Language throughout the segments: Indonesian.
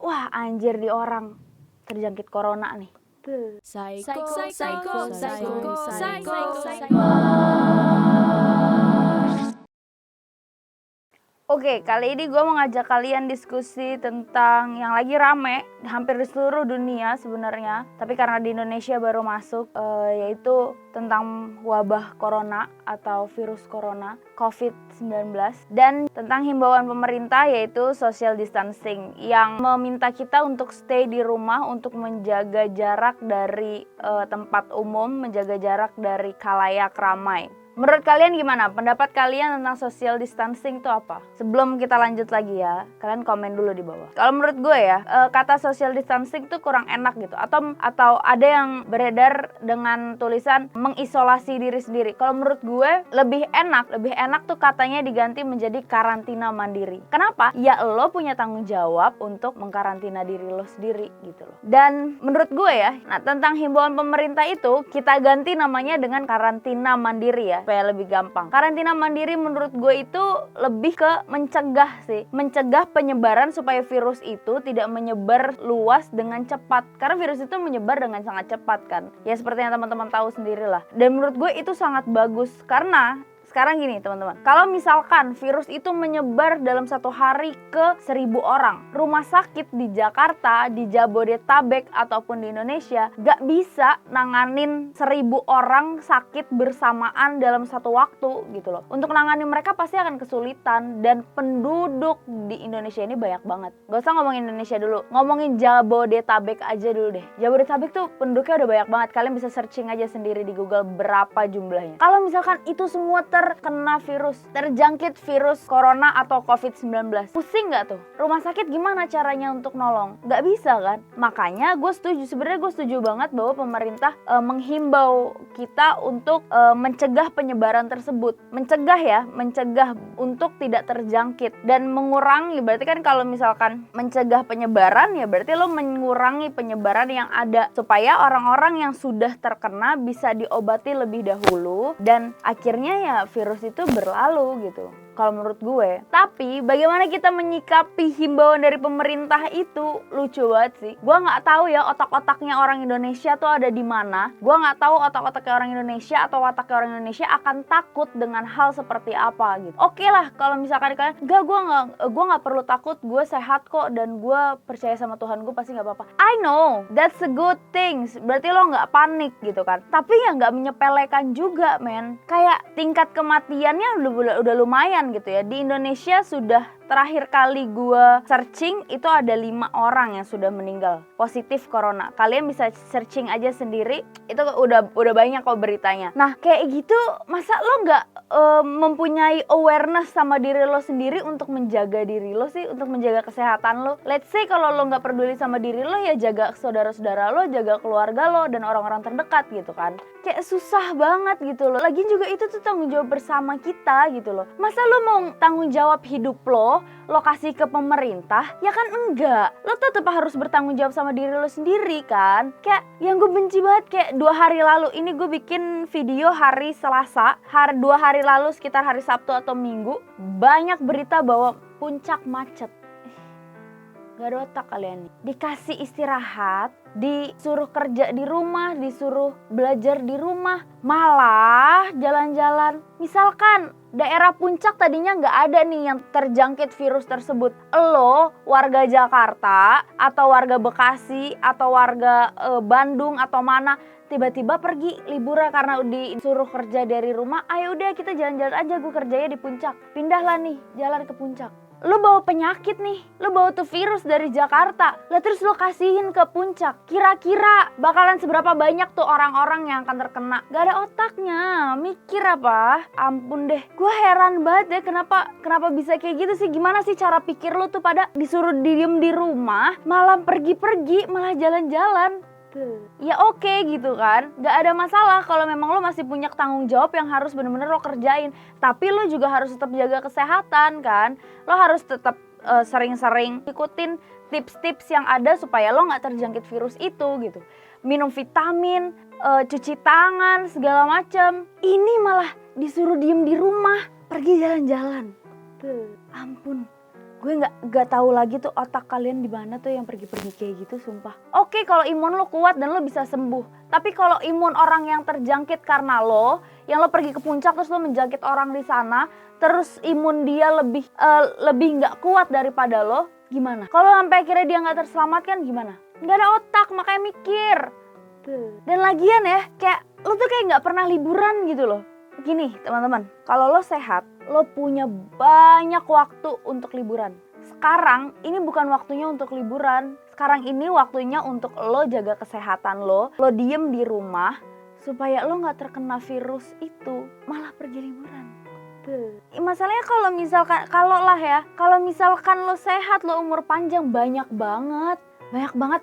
wah anjir di orang terjangkit corona nih. Oke, kali ini gue mau ngajak kalian diskusi tentang yang lagi rame hampir di seluruh dunia sebenarnya. Tapi karena di Indonesia baru masuk, yaitu tentang wabah corona atau virus corona COVID-19. Dan tentang himbauan pemerintah yaitu social distancing yang meminta kita untuk stay di rumah untuk menjaga jarak dari tempat umum, menjaga jarak dari khalayak ramai. Menurut kalian gimana? Pendapat kalian tentang social distancing itu apa? Sebelum kita lanjut lagi ya, kalian komen dulu di bawah. Kalau menurut gue ya, kata social distancing itu kurang enak gitu. Atau ada yang beredar dengan tulisan mengisolasi diri sendiri. Kalau menurut gue lebih enak tuh katanya diganti menjadi karantina mandiri. Kenapa? Ya lo punya tanggung jawab untuk mengkarantina diri lo sendiri gitu loh. Dan menurut gue ya, nah tentang himbauan pemerintah itu kita ganti namanya dengan karantina mandiri ya. Supaya lebih gampang. Karantina mandiri menurut gue itu lebih ke mencegah sih. Mencegah penyebaran supaya virus itu tidak menyebar luas dengan cepat. Karena virus itu menyebar dengan sangat cepat kan. Ya seperti yang teman-teman tahu sendirilah. Dan menurut gue itu sangat bagus. Karena sekarang gini teman-teman, kalau misalkan virus itu menyebar dalam satu hari ke 1.000 orang, rumah sakit di Jakarta, di Jabodetabek ataupun di Indonesia gak bisa nanganin 1.000 orang sakit bersamaan dalam satu waktu gitu loh. Untuk nanganin mereka pasti akan kesulitan dan penduduk di Indonesia ini banyak banget. Gak usah ngomongin Indonesia dulu, ngomongin Jabodetabek aja dulu deh. Jabodetabek tuh penduduknya udah banyak banget, kalian bisa searching aja sendiri di Google berapa jumlahnya. Kalau misalkan itu semua terkena virus, terjangkit virus corona atau COVID-19. Pusing gak tuh? Rumah sakit gimana caranya untuk nolong? Gak bisa kan? Makanya sebenarnya gue setuju banget bahwa pemerintah menghimbau kita untuk mencegah penyebaran tersebut. Mencegah untuk tidak terjangkit dan mengurangi. Berarti kan kalau misalkan mencegah penyebaran ya berarti lo mengurangi penyebaran yang ada supaya orang-orang yang sudah terkena bisa diobati lebih dahulu dan akhirnya ya virus itu berlalu gitu. Kalau menurut gue. Tapi bagaimana kita menyikapi himbauan dari pemerintah itu lucu banget sih. Gue nggak tahu ya otak-otaknya orang Indonesia tuh ada di mana. Gue nggak tahu otak-otaknya orang Indonesia atau wataknya orang Indonesia akan takut dengan hal seperti apa gitu. Oke lah kalau misalkan kalian gue nggak perlu takut, gue sehat kok dan gue percaya sama Tuhan gue pasti nggak apa-apa. I know that's a good thing. Berarti lo nggak panik gitu kan. Tapi ya nggak menyepelekan juga men. Kayak tingkat kematiannya udah lumayan gitu ya. Di Indonesia sudah terakhir kali gue searching itu ada 5 orang yang sudah meninggal positif corona. Kalian bisa searching aja sendiri, itu udah banyak kok beritanya. Nah kayak gitu masa lo nggak mempunyai awareness sama diri lo sendiri untuk menjaga diri lo sih, untuk menjaga kesehatan lo. Let's say kalau lo nggak peduli sama diri lo ya jaga saudara-saudara lo, jaga keluarga lo dan orang-orang terdekat gitu kan. Kayak susah banget gitu loh. Lagian juga itu tuh tanggung jawab bersama kita gitu loh. Masa lo mau tanggung jawab hidup lo kasih ke pemerintah? Ya kan enggak. Lo tetap harus bertanggung jawab sama diri lo sendiri kan. Kayak yang gue benci banget kayak 2 hari lalu ini gue bikin video hari Selasa, 2 hari lalu sekitar hari Sabtu atau Minggu banyak berita bahwa puncak macet. Gak ada otak kalian nih. Dikasih istirahat, disuruh kerja di rumah, disuruh belajar di rumah, malah jalan-jalan. Misalkan daerah puncak tadinya gak ada nih yang terjangkit virus tersebut. Lo warga Jakarta atau warga Bekasi atau warga Bandung atau mana tiba-tiba pergi liburan karena disuruh kerja dari rumah. Ayo udah kita jalan-jalan aja, gue kerjanya di puncak. Pindahlah nih jalan ke puncak. Lo bawa penyakit nih, lo bawa tuh virus dari Jakarta, lah terus lo kasihin ke puncak. Kira-kira bakalan seberapa banyak tuh orang-orang yang akan terkena? Gak ada otaknya, mikir apa? Ampun deh, gue heran banget deh kenapa bisa kayak gitu sih. Gimana sih cara pikir lo tuh pada disuruh diem di rumah, malah pergi-pergi, malah jalan-jalan. Ya oke gitu kan, gak ada masalah kalau memang lo masih punya tanggung jawab yang harus bener-bener lo kerjain. Tapi lo juga harus tetap jaga kesehatan kan. Lo harus tetap sering-sering ikutin tips-tips yang ada supaya lo gak terjangkit virus itu gitu. Minum vitamin, cuci tangan, segala macem. Ini malah disuruh diem di rumah, pergi jalan-jalan. Ampun. Gue nggak tahu lagi tuh otak kalian di mana tuh yang pergi-pergi kayak gitu, sumpah. Oke, kalau imun lo kuat dan lo bisa sembuh. Tapi kalau imun orang yang terjangkit karena lo, yang lo pergi ke puncak terus lo menjangkit orang di sana, terus imun dia lebih nggak kuat daripada lo, gimana? Kalau sampai akhirnya dia nggak terselamatkan gimana? Nggak ada otak, makanya mikir. Dan lagian ya, kayak lo tuh kayak nggak pernah liburan gitu loh. Gini teman-teman, kalau lo sehat, lo punya banyak waktu untuk liburan. Sekarang ini bukan waktunya untuk liburan. Sekarang ini waktunya untuk lo jaga kesehatan lo diem di rumah supaya lo gak terkena virus itu, malah pergi liburan. Masalahnya kalau misalkan lo sehat, lo umur panjang, banyak banget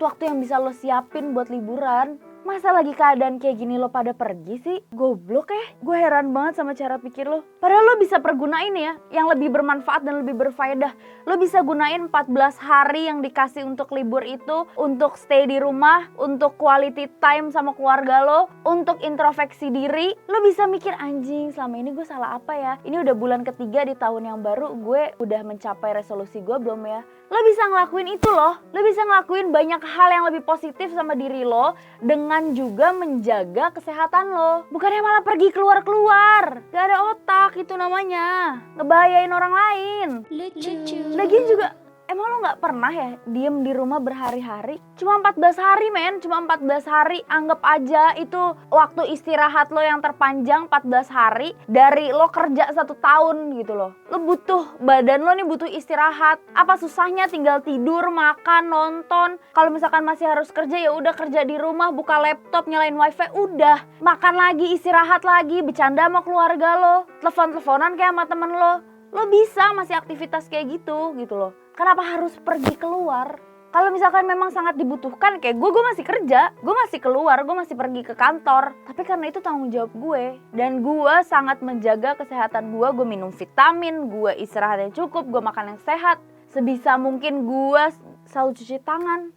waktu yang bisa lo siapin buat liburan. Masa lagi keadaan kayak gini lo pada pergi sih? Goblok ya. Gue heran banget sama cara pikir lo. Padahal lo bisa pergunain ya yang lebih bermanfaat dan lebih berfaedah. Lo bisa gunain 14 hari yang dikasih untuk libur itu untuk stay di rumah, untuk quality time sama keluarga lo, untuk introspeksi diri. Lo bisa mikir, anjing selama ini gue salah apa ya? Ini udah bulan ketiga di tahun yang baru, gue udah mencapai resolusi gue belum ya? Lo bisa ngelakuin itu loh. Lo bisa ngelakuin banyak hal yang lebih positif sama diri lo dengan juga menjaga kesehatan lo. Bukannya malah pergi keluar-keluar. Gak ada otak itu namanya. Ngebahayain orang lain. Lucu. Lagian juga, emang lo gak pernah ya diem di rumah berhari-hari? Cuma 14 hari men, cuma 14 hari. Anggap aja itu waktu istirahat lo yang terpanjang 14 hari dari lo kerja 1 tahun gitu loh. Lo butuh, badan lo nih butuh istirahat. Apa susahnya tinggal tidur, makan, nonton. Kalau misalkan masih harus kerja ya udah kerja di rumah, buka laptop, nyalain wifi, udah. Makan lagi, istirahat lagi, bercanda sama keluarga lo, telepon-teleponan kayak sama temen lo. Lo bisa masih aktivitas kayak gitu loh. Kenapa harus pergi keluar? Kalau misalkan memang sangat dibutuhkan, kayak gue masih kerja, gue masih keluar, gue masih pergi ke kantor. Tapi karena itu tanggung jawab gue. Dan gue sangat menjaga kesehatan gue minum vitamin, gue istirahat yang cukup, gue makan yang sehat. Sebisa mungkin gue selalu cuci tangan.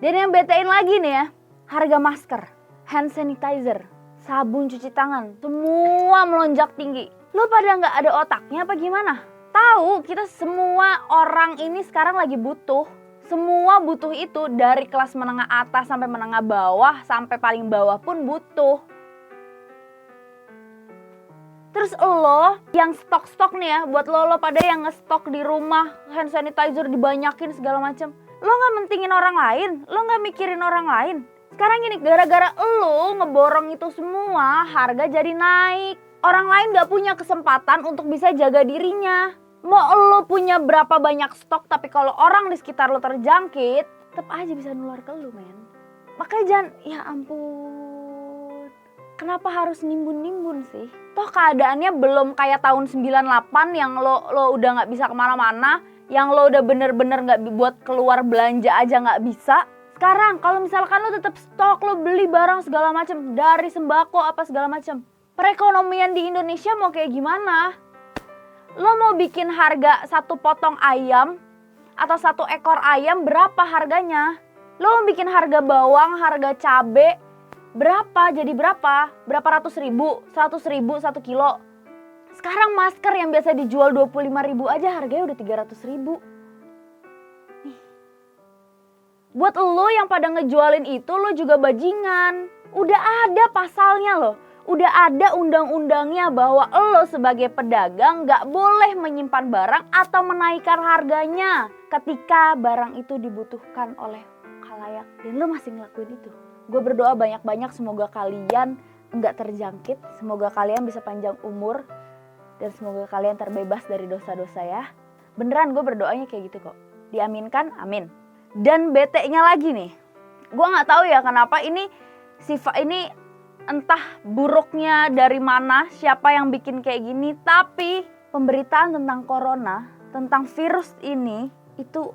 Dan yang betein lagi nih ya, harga masker, hand sanitizer, sabun cuci tangan, semua melonjak tinggi. Lo pada nggak ada otaknya apa gimana? Tahu kita semua orang ini sekarang lagi butuh. Semua butuh itu dari kelas menengah atas sampai menengah bawah, sampai paling bawah pun butuh. Terus lo yang stok-stok nih ya, buat lo pada yang ngestok di rumah, hand sanitizer dibanyakin segala macam. Lo nggak mentingin orang lain, lo nggak mikirin orang lain. Sekarang gini, gara-gara lo ngeborong itu semua, harga jadi naik. Orang lain gak punya kesempatan untuk bisa jaga dirinya. Mau lo punya berapa banyak stok, tapi kalau orang di sekitar lo terjangkit, tetap aja bisa nular ke lo, men. Makanya jangan, ya ampun. Kenapa harus nimbun-nimbun sih? Toh keadaannya belum kayak tahun 98 yang lo udah gak bisa kemana-mana, yang lo udah bener-bener gak buat keluar belanja aja gak bisa. Sekarang kalau misalkan lo tetap stok, lo beli barang segala macam dari sembako apa segala macam, perekonomian di Indonesia mau kayak gimana? Lo mau bikin harga 1 potong ayam atau 1 ekor ayam berapa harganya? Lo mau bikin harga bawang, harga cabe berapa? Jadi berapa? Berapa ratus ribu? 100 ribu 1 kilo. Sekarang masker yang biasa dijual 25 ribu aja harganya udah 300 ribu. Buat lo yang pada ngejualin itu, lo juga bajingan. Udah ada pasalnya loh. Udah ada undang-undangnya bahwa lo sebagai pedagang gak boleh menyimpan barang atau menaikkan harganya ketika barang itu dibutuhkan oleh khalayak. Dan lo masih ngelakuin itu. Gue berdoa banyak-banyak semoga kalian gak terjangkit. Semoga kalian bisa panjang umur. Dan semoga kalian terbebas dari dosa-dosa ya. Beneran gue berdoanya kayak gitu kok. Diaminkan, amin. Dan bete-nya lagi nih, gue nggak tahu ya kenapa ini entah buruknya dari mana, siapa yang bikin kayak gini, tapi pemberitaan tentang corona, tentang virus ini itu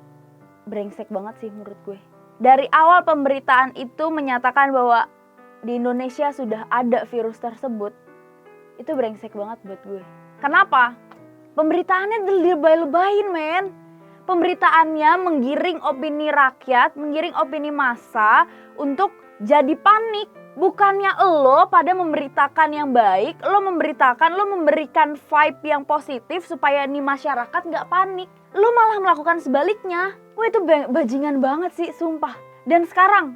brengsek banget sih menurut gue. Dari awal pemberitaan itu menyatakan bahwa di Indonesia sudah ada virus tersebut, itu brengsek banget buat gue. Kenapa? Pemberitaannya dilebay-lebayin, men. Pemberitaannya menggiring opini rakyat, menggiring opini massa untuk jadi panik. Bukannya lo pada memberitakan yang baik, lo memberikan vibe yang positif supaya nih masyarakat nggak panik. Lo malah melakukan sebaliknya. Wah itu bajingan banget sih, sumpah. Dan sekarang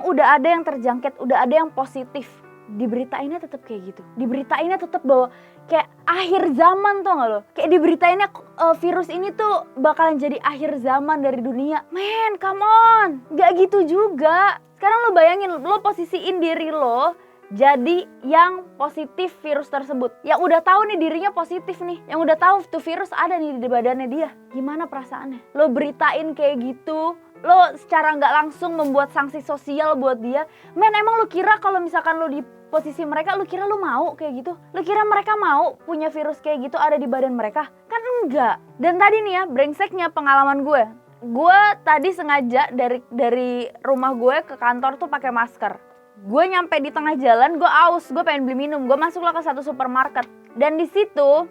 udah ada yang terjangkit, udah ada yang positif. Diberitainnya tetap kayak gitu. Diberitainnya tetap bahwa kayak akhir zaman, tau gak lo? Kayak diberitainnya virus ini tuh bakalan jadi akhir zaman dari dunia. Man, come on. Gak gitu juga. Sekarang lo bayangin, lo posisiin diri lo jadi yang positif virus tersebut. Yang udah tahu nih dirinya positif nih. Yang udah tahu tuh virus ada nih di badannya dia. Gimana perasaannya? Lo beritain kayak gitu. Lo secara nggak langsung membuat sanksi sosial buat dia. Men, emang lo kira kalau misalkan lo di posisi mereka, lo kira lo mau kayak gitu? Lo kira mereka mau punya virus kayak gitu ada di badan mereka? Kan enggak. Dan tadi nih ya, brengseknya pengalaman gue. Gue tadi sengaja dari rumah gue ke kantor tuh pakai masker. Gue nyampe di tengah jalan, gue aus, gue pengen beli minum. Gue masuklah ke satu supermarket. Dan di situ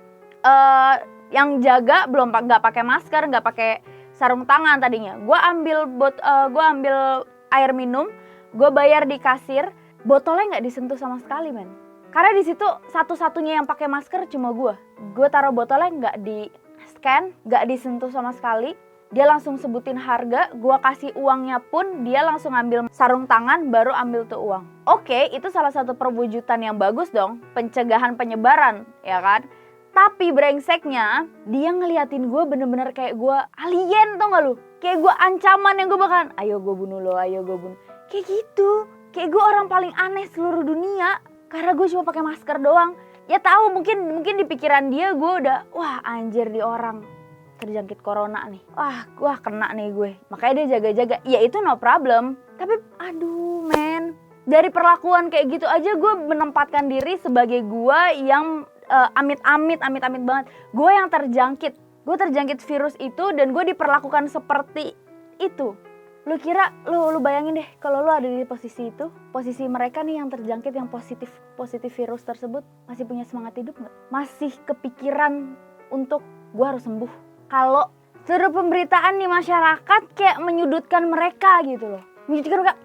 yang jaga belum nggak pakai masker, nggak pakai sarung tangan tadinya. Gue ambil air minum, gue bayar di kasir, botolnya nggak disentuh sama sekali, men. Karena di situ satu-satunya yang pakai masker cuma gue. Gue taruh botolnya nggak di scan, nggak disentuh sama sekali. Dia langsung sebutin harga, gue kasih uangnya pun dia langsung ambil sarung tangan baru ambil tuh uang. Oke, itu salah satu perwujudan yang bagus dong, pencegahan penyebaran, ya kan? Tapi brengseknya, dia ngeliatin gue bener-bener kayak gue alien, tau gak lu? Kayak gue ancaman yang gue bakalan, ayo gue bunuh lo, ayo gue bunuh. Kayak gitu, kayak gue orang paling aneh seluruh dunia. Karena gue cuma pakai masker doang. Ya tahu mungkin di pikiran dia gue udah, wah anjir di orang terjangkit corona nih. Wah kena nih gue. Makanya dia jaga-jaga. Ya itu no problem. Tapi aduh men. Dari perlakuan kayak gitu aja gue menempatkan diri sebagai gue yang amit-amit banget. Gue yang terjangkit. Gue terjangkit virus itu dan gue diperlakukan seperti itu. Lu kira, lu bayangin deh kalau lu ada di posisi itu. Posisi mereka nih yang terjangkit yang positif virus tersebut. Masih punya semangat hidup gak? Masih kepikiran untuk gue harus sembuh. Kalau seluruh pemberitaan di masyarakat kayak menyudutkan mereka gitu loh. Menyudutkan mereka,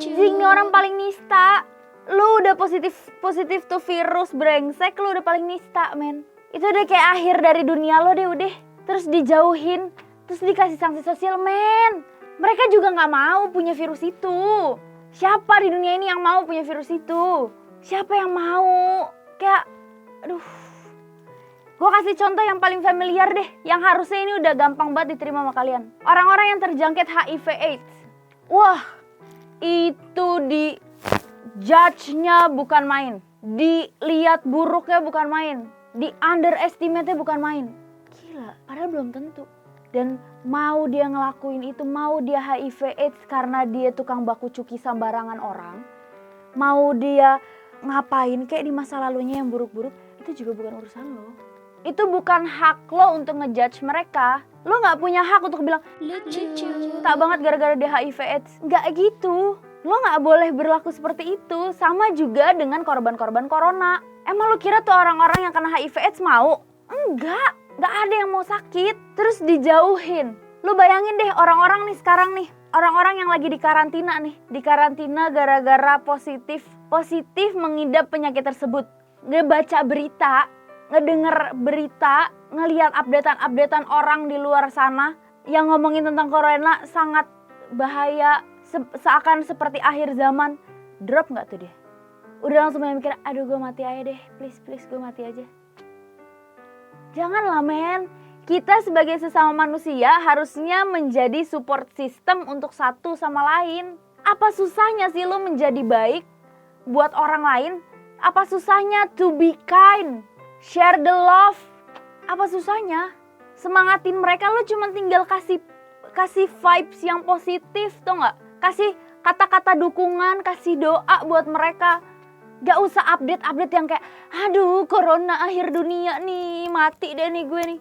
ini orang paling nista. Lu udah positif tuh virus brengsek, lu udah paling nista men. Itu udah kayak akhir dari dunia lo deh udah. Terus dijauhin, terus dikasih sanksi sosial men. Mereka juga gak mau punya virus itu. Siapa di dunia ini yang mau punya virus itu? Siapa yang mau? Kayak, aduh. Gue kasih contoh yang paling familiar deh, yang harusnya ini udah gampang banget diterima sama kalian. Orang-orang yang terjangkit HIV/AIDS. Wah, itu di judge-nya bukan main. Dilihat buruknya bukan main. Di underestimate-nya bukan main. Gila, padahal belum tentu. Dan mau dia ngelakuin itu, mau dia HIV/AIDS karena dia tukang baku cuki sembarangan orang. Mau dia ngapain kayak di masa lalunya yang buruk-buruk, itu juga bukan urusan lo. Itu bukan hak lo untuk ngejudge mereka. Lo gak punya hak untuk bilang tak banget gara-gara dia HIV/AIDS. Gak gitu. Lo gak boleh berlaku seperti itu. Sama juga dengan korban-korban corona. Emang lo kira tuh orang-orang yang kena HIV/AIDS mau? Enggak. Gak ada yang mau sakit. Terus dijauhin. Lo bayangin deh orang-orang nih sekarang nih. Orang-orang yang lagi di karantina nih. Di karantina gara-gara positif mengidap penyakit tersebut. Dia baca berita, ngedenger berita, ngelihat updatean orang di luar sana yang ngomongin tentang corona sangat bahaya, seakan seperti akhir zaman. Drop gak tuh dia? Udah langsung mikir, aduh gue mati aja deh, please gue mati aja. Janganlah men, kita sebagai sesama manusia harusnya menjadi support system untuk satu sama lain. Apa susahnya sih lo menjadi baik buat orang lain? Apa susahnya to be kind? Share the love. Apa susahnya? Semangatin mereka, lo cuma tinggal kasih vibes yang positif, tau gak? Kasih kata-kata dukungan, kasih doa buat mereka. Gak usah update yang kayak, aduh corona akhir dunia nih, mati deh nih gue nih.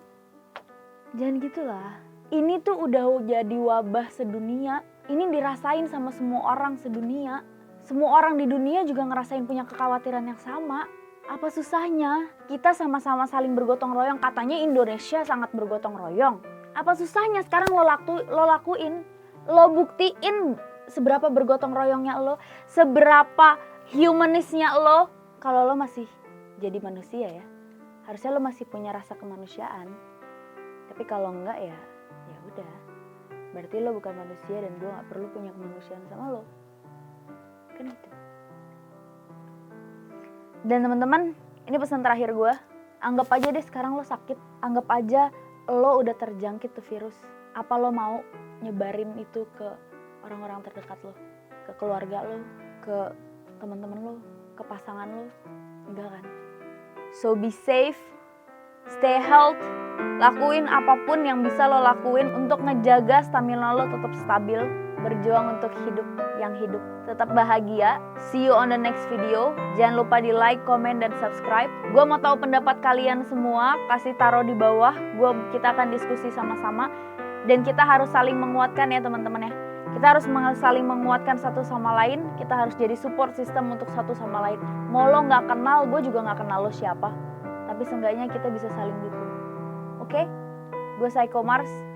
Jangan gitulah. Ini tuh udah jadi wabah sedunia. Ini dirasain sama semua orang sedunia. Semua orang di dunia juga ngerasain punya kekhawatiran yang sama. Apa susahnya kita sama-sama saling bergotong royong? Katanya Indonesia sangat bergotong royong. Apa susahnya sekarang lo lakuin? Lo buktiin seberapa bergotong royongnya lo, seberapa humanisnya lo, kalau lo masih jadi manusia ya, harusnya lo masih punya rasa kemanusiaan. Tapi kalau enggak ya udah, berarti lo bukan manusia dan gue gak perlu punya kemanusiaan sama lo. Kan gitu. Dan teman-teman, ini pesan terakhir gue, anggap aja deh sekarang lo sakit, anggap aja lo udah terjangkit tuh virus. Apa lo mau nyebarin itu ke orang-orang terdekat lo, ke keluarga lo, ke teman-teman lo, ke pasangan lo? Enggak kan? So be safe, stay healthy, lakuin apapun yang bisa lo lakuin untuk ngejaga stamina lo tetap stabil, berjuang untuk hidup yang hidup tetap bahagia. See you on the next video. Jangan lupa di like, comment, dan subscribe. Gue mau tahu pendapat kalian semua, kasih taruh di bawah. Kita akan diskusi sama-sama dan kita harus saling menguatkan ya teman-teman ya. Kita harus saling menguatkan satu sama lain. Kita harus jadi support system untuk satu sama lain. Mau lo nggak kenal, gue juga nggak kenal lo siapa. Tapi seenggaknya kita bisa saling dukung. Oke? Gue Psycho Mars.